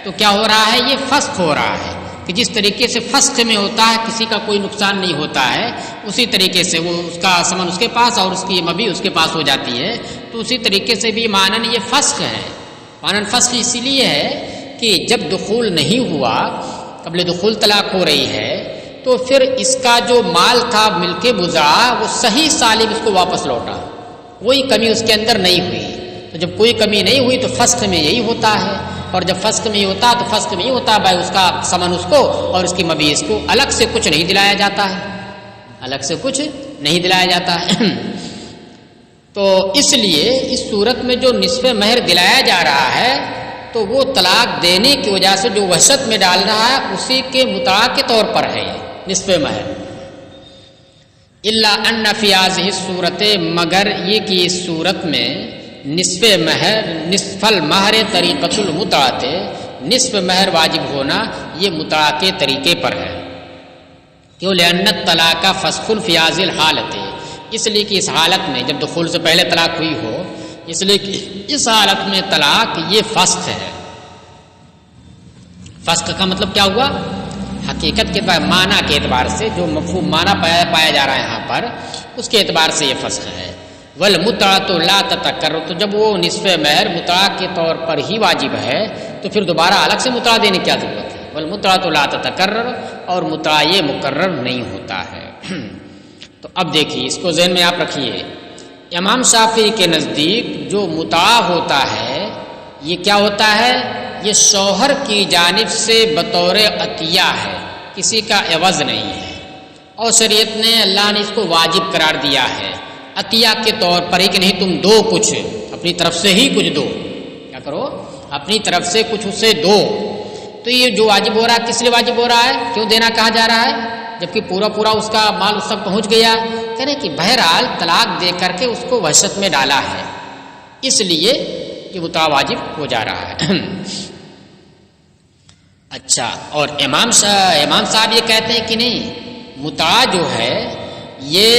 تو کیا ہو رہا ہے؟ یہ فسخ ہو رہا ہے کہ جس طریقے سے فسخ میں ہوتا ہے کسی کا کوئی نقصان نہیں ہوتا ہے، اسی طریقے سے وہ اس کا ثمن اس کے پاس اور اس کی مبی اس کے پاس ہو جاتی ہے. تو اسی طریقے سے بھی مانن یہ فسخ ہے. مانن فسخ اسی لیے ہے کہ جب دخول نہیں ہوا، قبل دخول طلاق ہو رہی ہے، تو پھر اس کا جو مال تھا ملک مضاع وہ صحیح سالم اس کو واپس لوٹا، کوئی کمی اس کے اندر نہیں ہوئی. تو جب کوئی کمی نہیں ہوئی تو فسخ میں یہی ہوتا ہے، اور جب فسخ میں یہ ہوتا تو فسخ میں یہ ہوتا ہے بھائی اس کا ثمن اس کو اور اس کی مبی اس کو، الگ سے کچھ نہیں دلایا جاتا ہے، الگ سے کچھ نہیں دلایا جاتا ہے. تو اس لیے اس صورت میں جو نصف مہر دلایا جا رہا ہے تو وہ طلاق دینے کی وجہ سے جو وحشت میں ڈال رہا ہے اسی کے متاع کے طور پر ہے یہ نصف مہر. الا ان فی ہذہ الصورت، مگر یہ کہ اس صورت میں نصف مہر، نصف المہر طریقۃ المتعۃ، نصف مہر واجب ہونا یہ متاع کے طریقے پر ہے. کیوں؟ لأن الطلاق فسخ فی ہذہ الحالۃ، اس لیے کہ اس حالت میں جب دخول سے پہلے طلاق ہوئی ہو، اس لیے کہ اس حالت میں طلاق یہ فسخ ہے. فسخ کا مطلب کیا ہوا؟ حقیقت کے معنی کے اعتبار سے جو مفہوم معنی پایا جا رہا ہے یہاں پر، اس کے اعتبار سے یہ فسخ ہے. والمتعۃ لا تتکرر، تو جب وہ نصف مہر متاع کے طور پر ہی واجب ہے تو پھر دوبارہ الگ سے متاع دینے کی کیا ضرورت ہے؟ والمتعۃ لا تتکرر، اور متاع یہ مقرر نہیں ہوتا ہے. تو اب دیکھیے اس کو ذہن میں آپ رکھیے، امام شافعی کے نزدیک جو متاع ہوتا ہے یہ کیا ہوتا ہے؟ یہ شوہر کی جانب سے بطور عطیہ ہے، کسی کا عوض نہیں ہے. اور شریعت نے اللہ نے اس کو واجب قرار دیا ہے عطیہ کے طور پر ہی کہ نہیں تم دو کچھ اپنی طرف سے ہی کچھ دو، کیا کرو اپنی طرف سے کچھ اسے دو. تو یہ جو واجب ہو رہا ہے کس لیے واجب ہو رہا ہے، کیوں دینا کہا جا رہا ہے جبکہ پورا اس کا مال اس تک پہنچ گیا؟ کہنے کہ بہرحال طلاق دے کر کے اس کو وحشت میں ڈالا ہے، اس لیے یہ متاع واجب ہو جا رہا ہے. اچھا، اور امام صاحب یہ کہتے ہیں کہ نہیں، متاع جو ہے یہ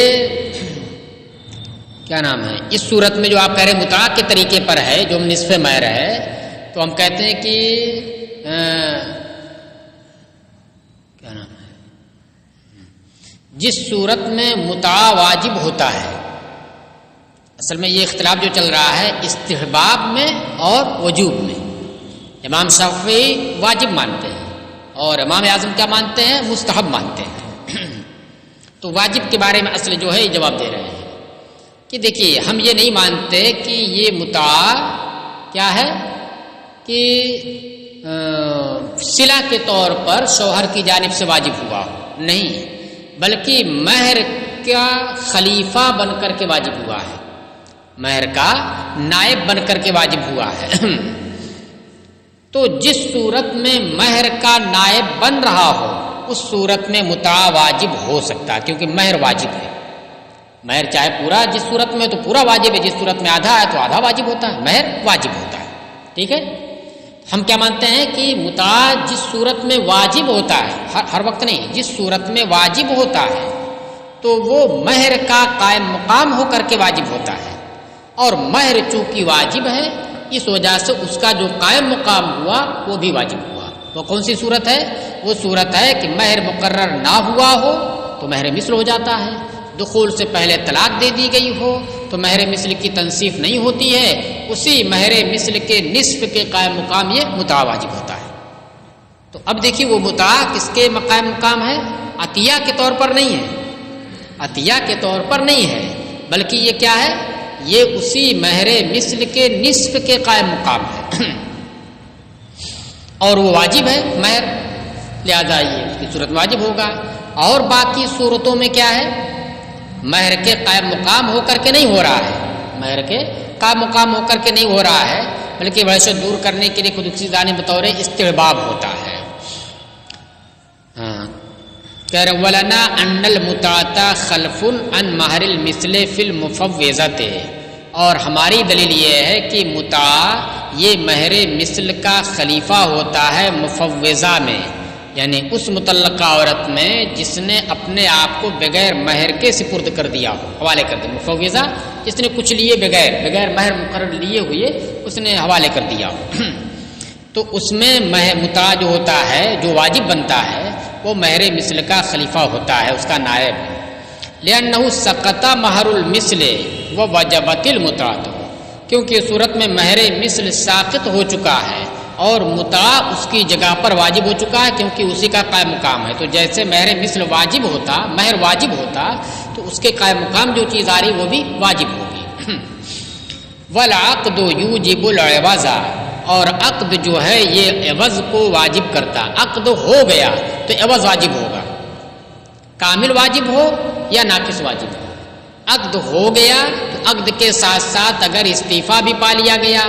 کیا نام ہے، اس صورت میں جو آپ کہہ رہے ہیں متاع کے طریقے پر ہے جو نصف مہر ہے، تو ہم کہتے ہیں کہ کیا نام ہے، جس صورت میں متاع واجب ہوتا ہے، اصل میں یہ اختلاف جو چل رہا ہے استحباب میں اور وجوب میں. امام شافعی واجب مانتے ہیں اور امام اعظم کیا مانتے ہیں، مستحب مانتے ہیں. تو واجب کے بارے میں اصل جو ہے یہ جواب دے رہے ہیں کہ دیکھیے ہم یہ نہیں مانتے کہ یہ متاع کیا ہے کہ صلہ کے طور پر شوہر کی جانب سے واجب ہوا ہو، نہیں، بلکہ مہر کا خلیفہ بن کر کے واجب ہوا ہے، مہر کا نائب بن کر کے واجب ہوا ہے. تو جس صورت میں مہر کا نائب بن رہا ہو اس صورت میں متاع واجب ہو سکتا ہے، کیونکہ مہر واجب ہے. مہر چاہے پورا، جس صورت میں تو پورا واجب ہے، جس صورت میں آدھا ہے تو آدھا واجب ہوتا ہے، مہر واجب ہوتا ہے. ٹھیک ہے، ہم کیا مانتے ہیں کہ متاع جس صورت میں واجب ہوتا ہے، ہر وقت نہیں، جس صورت میں واجب ہوتا ہے تو وہ مہر کا قائم مقام ہو کر کے واجب ہوتا ہے، اور مہر چونکہ واجب ہے اس وجہ سے اس کا جو قائم مقام ہوا وہ بھی واجب ہوا. وہ کون سی صورت ہے؟ وہ صورت ہے کہ مہر مقرر نہ ہوا ہو تو مہر مثل ہو جاتا ہے، دخول سے پہلے طلاق دے دی گئی ہو تو مہر مثل کی تنصیف نہیں ہوتی ہے، اسی مہر مثل کے نصف کے قائم مقام یہ متاع واجب ہوتا ہے. تو اب دیکھیے وہ متاع کس کے قائم مقام ہے، عطیہ کے طور پر نہیں ہے، عطیہ کے طور پر نہیں ہے، بلکہ یہ کیا ہے، یہ اسی مہر مثل کے نصف کے قائم مقام ہے اور وہ واجب ہے مہر، لہذا یہ اس کی صورت واجب ہوگا. اور باقی صورتوں میں کیا ہے، مہر کے قائم مقام ہو کر کے نہیں ہو رہا ہے، مہر کے قائم مقام ہو کر کے نہیں ہو رہا ہے، بلکہ وحشت دور کرنے کے لیے خود کسی جانب بطور استحباب ہوتا ہے. کہہ رہے ولنا ان المتعۃ خلف عن مہر المثل فی المفوضۃ، اور ہماری دلیل یہ ہے کہ متاع یہ مہر مثل کا خلیفہ ہوتا ہے مفوضہ میں، یعنی اس مطلقہ عورت میں جس نے اپنے آپ کو بغیر مہر کے سپرد کر دیا ہو، حوالے کر دیا. مفوضہ جس نے کچھ لیے بغیر مہر مقرر لیے ہوئے اس نے حوالے کر دیا ہو. تو اس میں متاع جو ہوتا ہے جو واجب بنتا ہے وہ مہر مثل کا خلیفہ ہوتا ہے، اس کا نائب. لأنہ سقط مہر المثل ووجبت المتعۃ، کیونکہ صورت میں مہر مثل ساقط ہو چکا ہے اور متاع اس کی جگہ پر واجب ہو چکا ہے کیونکہ اسی کا قائم مقام ہے. تو جیسے مہر مثل واجب ہوتا، مہر واجب ہوتا تو اس کے قائم مقام جو چیز آ رہی وہ بھی واجب ہوگی. والعقد یوجب العوض، اور عقد جو ہے یہ عوض کو واجب کرتا. عقد ہو گیا تو عوض واجب ہوگا، کامل واجب ہو یا ناقص واجب ہو. عقد ہو گیا تو عقد کے ساتھ ساتھ اگر استعفا بھی پا لیا گیا،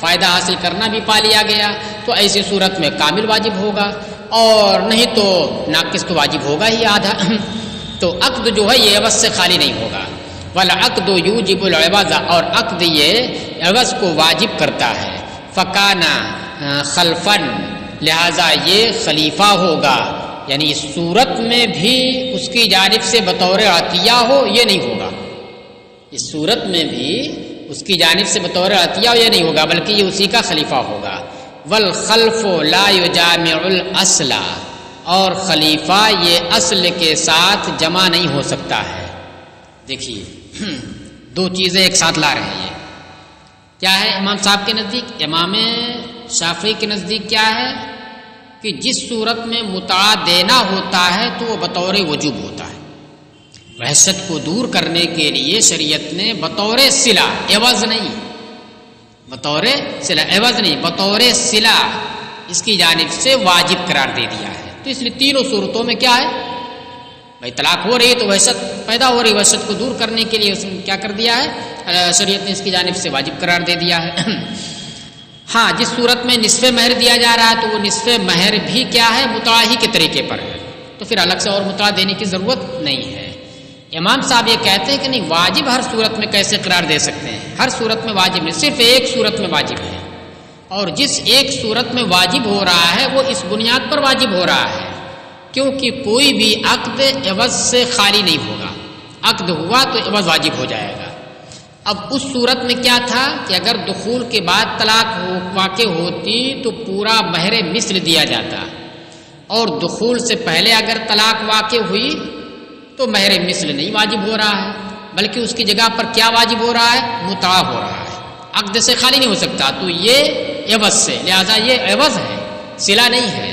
فائدہ حاصل کرنا بھی پا لیا گیا تو ایسی صورت میں کامل واجب ہوگا، اور نہیں تو ناقص تو واجب ہوگا ہی آدھا. تو عقد جو ہے یہ عوض سے خالی نہیں ہوگا. والعقد یوجب العوض، اور عقد یہ عوض کو واجب کرتا ہے. فکانا خلفن، لہذا یہ خلیفہ ہوگا، یعنی اس صورت میں بھی اس کی جانب سے بطور عطیہ ہو یہ نہیں ہوگا، اس صورت میں بھی اس کی جانب سے بطور عطیہ یہ نہیں ہوگا بلکہ یہ اسی کا خلیفہ ہوگا. والخلف لا یجامع الاصل، اور خلیفہ یہ اصل کے ساتھ جمع نہیں ہو سکتا ہے. دیکھیے دو چیزیں ایک ساتھ لا رہے ہیں. یہ کیا ہے امام صاحب کے نزدیک، امام شافعی کے نزدیک کیا ہے کہ جس صورت میں متاع دینا ہوتا ہے تو وہ بطور وجوب ہوتا ہے. وحشت کو دور کرنے کے لیے شریعت نے بطور صلہ، عوض نہیں، بطور صلہ عوض نہیں، بطور صلہ اس کی جانب سے واجب قرار دے دیا ہے. تو اس لیے تینوں صورتوں میں کیا ہے، بھائی طلاق ہو رہی ہے تو وحشت پیدا ہو رہی ہے، وحشت کو دور کرنے کے لیے اس نے کیا کر دیا ہے، شریعت نے اس کی جانب سے واجب قرار دے دیا ہے۔ ہاں جس صورت میں نصف مہر دیا جا رہا ہے تو وہ نصف مہر بھی کیا ہے، متاع ہی کے طریقے پر ہے، تو پھر الگ سے اور متاع دینے کی ضرورت نہیں ہے۔ امام صاحب یہ کہتے ہیں کہ نہیں، واجب ہر صورت میں کیسے قرار دے سکتے ہیں، ہر صورت میں واجب نہیں، صرف ایک صورت میں واجب ہے، اور جس ایک صورت میں واجب ہو رہا ہے وہ اس بنیاد پر واجب ہو رہا ہے کیونکہ کوئی بھی عقد عوض سے خالی نہیں ہوگا، عقد ہوا تو عوض واجب ہو جائے گا۔ اب اس صورت میں کیا تھا کہ اگر دخول کے بعد طلاق واقع ہوتی تو پورا مہر مثل دیا جاتا، اور دخول سے پہلے اگر طلاق واقع ہوئی تو مہر مثل نہیں واجب ہو رہا ہے، بلکہ اس کی جگہ پر کیا واجب ہو رہا ہے، متاع ہو رہا ہے، عقد سے خالی نہیں ہو سکتا، تو یہ عوض سے، لہذا یہ عوض ہے، صلہ نہیں ہے۔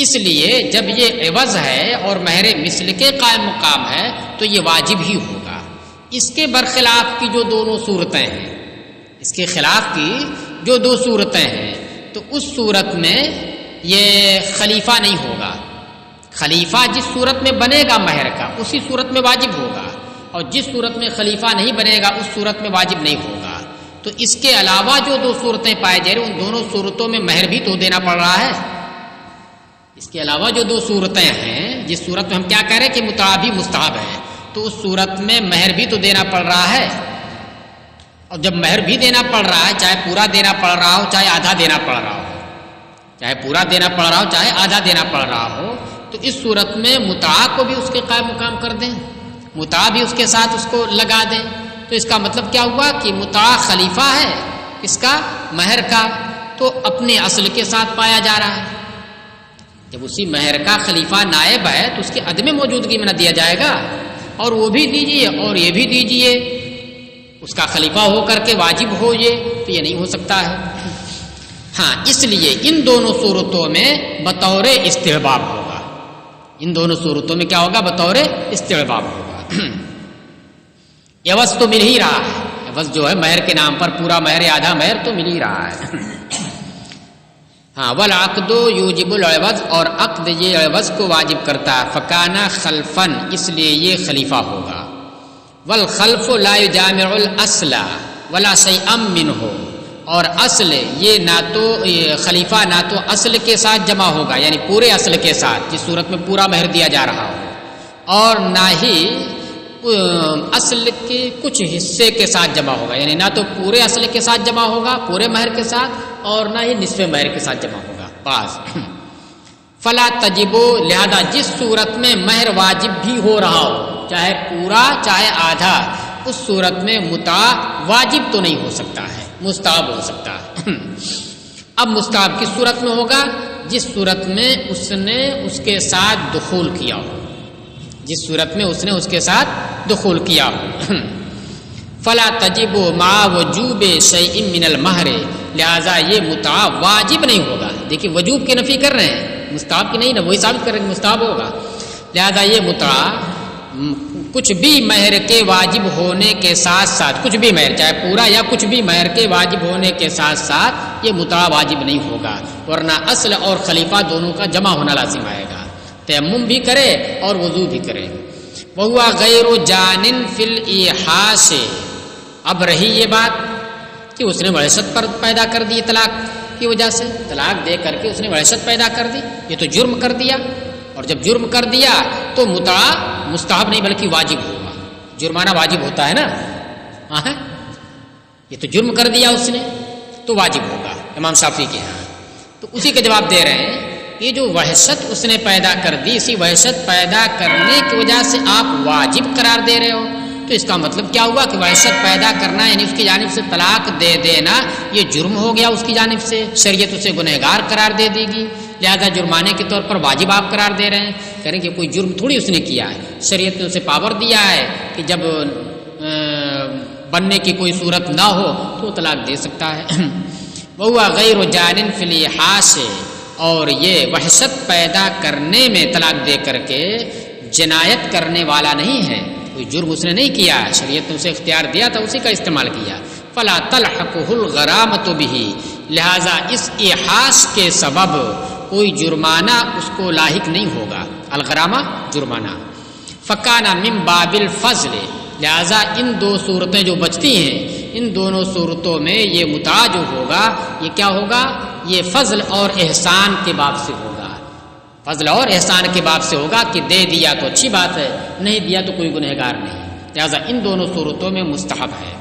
اس لیے جب یہ عوض ہے اور مہر مثل کے قائم مقام ہے تو یہ واجب ہی ہوگا۔ اس کے برخلاف کی جو دونوں صورتیں ہیں، اس کے خلاف کی جو دو صورتیں ہیں، تو اس صورت میں یہ خلیفہ نہیں ہوگا۔ خلیفہ جس صورت میں بنے گا مہر کا اسی صورت میں واجب ہوگا، اور جس صورت میں خلیفہ نہیں بنے گا اس صورت میں واجب نہیں ہوگا۔ تو اس کے علاوہ جو دو صورتیں پائے جا رہی ہیں ان دونوں صورتوں میں مہر بھی تو دینا پڑ رہا ہے۔ اس کے علاوہ جو دو صورتیں ہیں، جس صورت میں ہم کیا کہہ رہے ہیں کہ متاع بھی مستحب ہے، تو اس صورت میں مہر بھی تو دینا پڑ رہا ہے، اور جب مہر بھی دینا پڑ رہا ہے، چاہے پورا دینا پڑ رہا ہو چاہے آدھا دینا پڑ رہا ہو، چاہے پورا دینا پڑ رہا ہو چاہے آدھا دینا پڑ رہا ہو، تو اس صورت میں متاع کو بھی اس کے قائم مقام کر دیں، متاع بھی اس کے ساتھ اس کو لگا دیں، تو اس کا مطلب کیا ہوا کہ متاع خلیفہ ہے اس کا مہر کا، تو اپنے اصل کے ساتھ پایا جا رہا ہے۔ جب اسی مہر کا خلیفہ نائب ہے تو اس کی عدم موجودگی میں نہ دیا جائے گا، اور وہ بھی دیجئے اور یہ بھی دیجئے، اس کا خلیفہ ہو کر کے واجب ہو یہ، تو یہ نہیں ہو سکتا ہے۔ ہاں اس لیے ان دونوں صورتوں میں بطور استحباب ہوگا، ان دونوں صورتوں میں کیا ہوگا، بطور استحباب ہوگا۔ عوض تو مل ہی رہا ہے، عوض جو ہے مہر کے نام پر پورا مہر یا آدھا مہر تو مل ہی رہا ہے۔ ہاں والعقد یوجب العوض، اور عقد یہ عوض کو واجب کرتا ہے، فکانا خلفن، اس لیے یہ خلیفہ ہوگا۔ والخلف لا یجامع الاصل ولا شیئا منہ، اور اصل یہ نہ تو خلیفہ نہ تو اصل کے ساتھ جمع ہوگا، یعنی پورے اصل کے ساتھ جس صورت میں پورا مہر دیا جا رہا ہو، اور نہ ہی اصل کے کچھ حصے کے ساتھ جمع ہوگا، یعنی نہ تو پورے اصل کے ساتھ جمع ہوگا پورے مہر کے ساتھ، اور نہ ہی نصف مہر کے ساتھ جمع ہوگا۔ پاس فلا تجب، لہذا جس صورت میں مہر واجب بھی ہو رہا ہو، چاہے پورا چاہے آدھا، اس صورت میں متاع واجب تو نہیں ہو سکتا ہے، مستحب ہو سکتا ہے۔ اب مستحب کس صورت میں ہوگا، جس صورت میں اس نے اس کے ساتھ دخول کیا ہو، جس صورت میں اس نے اس کے ساتھ دخول کیا ہو۔ فلا تجب مع وجوب شیء من المہر، لہذا یہ متاع واجب نہیں ہوگا۔ دیکھیے وجوب کی نفی کر رہے ہیں، مستحب کی نہیں نا، وہی ثابت کر رہے ہیں کہ مستحب ہوگا، لہذا یہ متاع کچھ بھی مہر کے واجب ہونے کے ساتھ ساتھ، کچھ بھی مہر چاہے پورا یا کچھ بھی مہر کے واجب ہونے کے ساتھ ساتھ یہ متاع واجب نہیں ہوگا، ورنہ اصل اور خلیفہ دونوں کا جمع ہونا لازم آئے گا، تیمم بھی کرے اور وضو بھی کرے۔ وہوا غیر جانن فی الایحاس، اب رہی یہ بات کہ اس نے وحشت پر پیدا کر دی، طلاق کی وجہ سے طلاق دے کر کے اس نے وحشت پیدا کر دی، یہ تو جرم کر دیا، اور جب جرم کر دیا تو متاع مستحب نہیں بلکہ واجب ہوگا، جرمانہ واجب ہوتا ہے نا، ہاں یہ تو جرم کر دیا اس نے تو واجب ہوگا امام شافعی کے ہاں۔ تو اسی کا جواب دے رہے ہیں، یہ جو وحشت اس نے پیدا کر دی، اسی وحشت پیدا کرنے کی وجہ سے آپ واجب قرار دے رہے ہو، تو اس کا مطلب کیا ہوا کہ وحشت پیدا کرنا یعنی اس کی جانب سے طلاق دے دینا یہ جرم ہو گیا اس کی جانب سے، شریعت اسے گنہگار قرار دے دے گی، لہذا جرمانے کے طور پر واجب آپ قرار دے رہے ہیں، کہہ رہے ہیں کہ کوئی جرم تھوڑی اس نے کیا ہے، شریعت نے اسے پاور دیا ہے کہ جب بننے کی کوئی صورت نہ ہو تو طلاق دے سکتا ہے۔ وہوا غیر جانن فی الایحاس، اور یہ وحشت پیدا کرنے میں طلاق دے کر کے جنایت کرنے والا نہیں ہے، کوئی جرم اس نے نہیں کیا، شریعت نے اسے اختیار دیا تھا اسی کا استعمال کیا۔ فلا تلحقہ الغرامۃ بہ، لہذا اس ایحاس کے سبب کوئی جرمانہ اس کو لاحق نہیں ہوگا، الغرامہ جرمانہ۔ فکانا من باب الفضل، لہذا ان دو صورتیں جو بچتی ہیں ان دونوں صورتوں میں یہ متاع جو ہوگا یہ کیا ہوگا؟ یہ فضل اور احسان کے باب سے ہوگا، فضل اور احسان کے باب سے ہوگا کہ دے دیا تو اچھی بات ہے، نہیں دیا تو کوئی گنہگار نہیں، لہذا ان دونوں صورتوں میں مستحب ہے۔